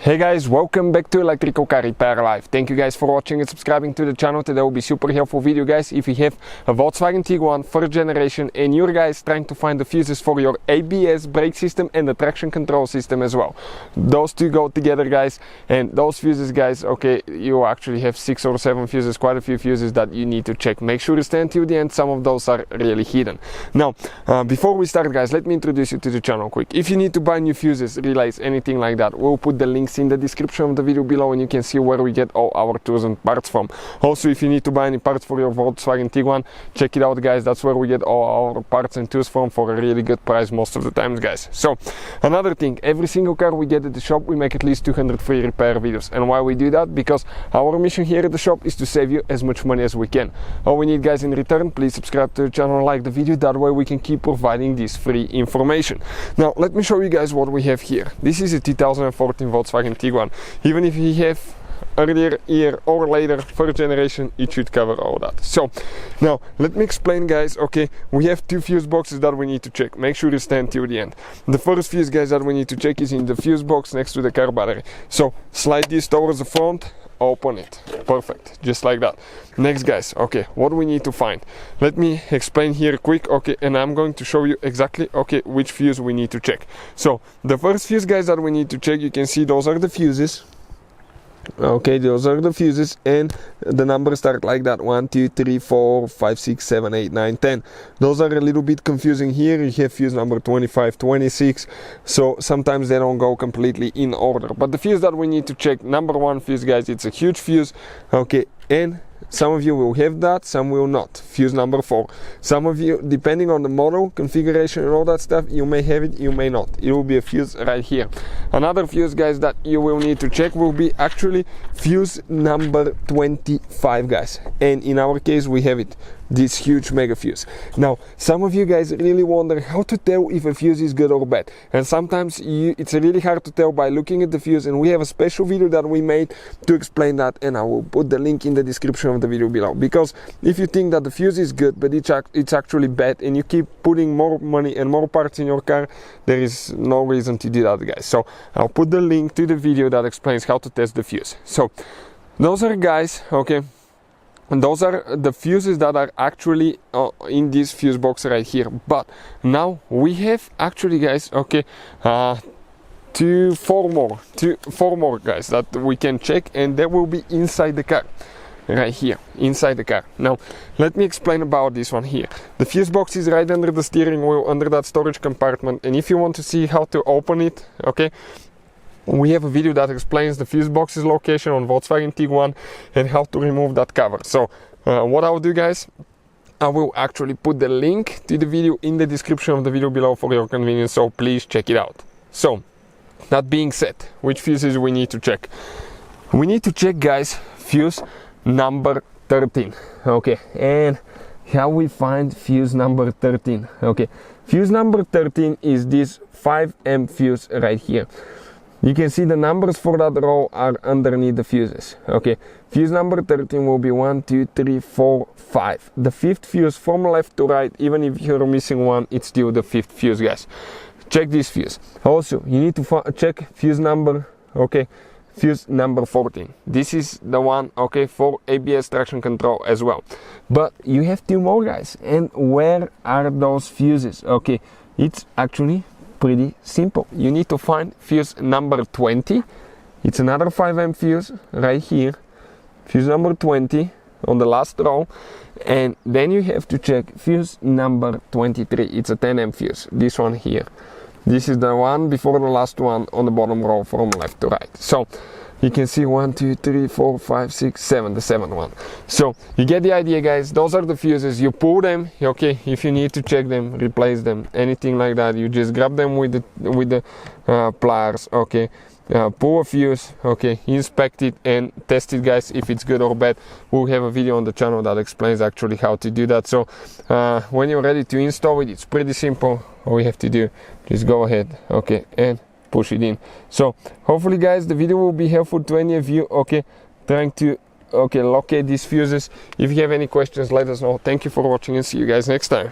Hey guys, welcome back to Electrical Car Repair Live. Thank you guys for watching and subscribing to the channel. Today will be super helpful video guys. If you have a Volkswagen Tiguan first generation and you're guys trying to find the fuses for your ABS brake system and the traction control system as well. Those two go together guys, and those fuses guys, okay, you actually have 6 or 7 fuses, quite a few fuses that you need to check. Make sure to stay until the end, some of those are really hidden. Now, before we start guys, let me introduce you to the channel quick. If you need to buy new fuses, relays, anything like that, we'll put the links in the description of the video below and you can see where we get all our tools and parts from. Also, if you need to buy any parts for your Volkswagen Tiguan, check it out guys, that's where we get all our parts and tools from for a really good price most of the times guys. So another thing, every single car we get at the shop we make at least 200 free repair videos. And why we do that? Because our mission here at the shop is to save you as much money as we can. All we need guys in return, please subscribe to the channel and like the video, that way we can keep providing this free information. Now let me show you guys what we have here. This is a 2014 Volkswagen Tiguan. Even if you have earlier year or later first generation, it should cover all that. So now let me explain guys. Okay, we have 2 fuse boxes that we need to check. Make sure to stay until the end. The first fuse guys that we need to check is in the fuse box next to the car battery. So slide this towards the front, open it, perfect, just like that. Next guys, okay, what we need to find, let me explain here quick. Okay, and I'm going to show you exactly, okay, which fuse we need to check. So the first fuse guys that we need to check, you can see those are the fuses. Okay, those are the fuses, and the numbers start like that: 1 2 3 4 5 6 7 8 9 10. Those are a little bit confusing. Here you have fuse number 25, 26, so sometimes they don't go completely in order. But the fuse that we need to check, number 1 fuse guys, it's a huge fuse. Okay, and some of you will have that, some will not. Fuse number 4. Some of you, depending on the model, configuration and all that stuff, you may have it, you may not. It will be a fuse right here. Another fuse guys that you will need to check will be actually fuse number 25 guys. And in our case we have it, this huge mega fuse. Now some of you guys really wonder how to tell if a fuse is good or bad, and sometimes it's really hard to tell by looking at the fuse, and we have a special video that we made to explain that, and I will put the link in the description of the video below. Because if you think that the fuse is good but it's actually bad, and you keep putting more money and more parts in your car, there is no reason to do that guys. So I'll put the link to the video that explains how to test the fuse. So those are guys, okay, and those are the fuses that are actually in this fuse box right here. But now we have actually guys, okay, 4 more guys that we can check, and they will be inside the car right here, inside the car. Now let me explain about this one here. The fuse box is right under the steering wheel, under that storage compartment, and if you want to see how to open it, okay, we have a video that explains the fuse box's location on Volkswagen Tiguan and how to remove that cover. So what I'll do guys, I will actually put the link to the video in the description of the video below for your convenience, so please check it out. So that being said, which fuses we need to check? We need to check guys fuse number 13. Okay, and how we find fuse number 13? Okay, fuse number 13 is this 5M fuse right here. You can see the numbers for that row are underneath the fuses. Okay, fuse number 13 will be 1 2 3 4 5. The 5th fuse from left to right. Even if you're missing one, it's still the 5th fuse guys. Check this fuse. Also you need to check fuse number, okay, fuse number 14. This is the one, okay, for ABS traction control as well. But you have 2 more guys, and where are those fuses? Okay, it's actually pretty simple. You need to find fuse number 20. It's another 5M fuse right here, fuse number 20 on the last row, and then you have to check fuse number 23. It's a 10M fuse, this one here. This is the one before the last one on the bottom row from left to right. So you can see 1 2 3 4 5 6 7, the 7th one. So you get the idea guys. Those are the fuses. You pull them, okay, if you need to check them, replace them, anything like that, you just grab them with the pliers, okay, pull a fuse, okay, inspect it and test it guys, if it's good or bad. We'll have a video on the channel that explains actually how to do that. So when you're ready to install it, it's pretty simple. All you have to do, just go ahead, okay, and push it in. So hopefully guys the video will be helpful to any of you, okay, trying to locate these fuses. If you have any questions, let us know. Thank you for watching and see you guys next time.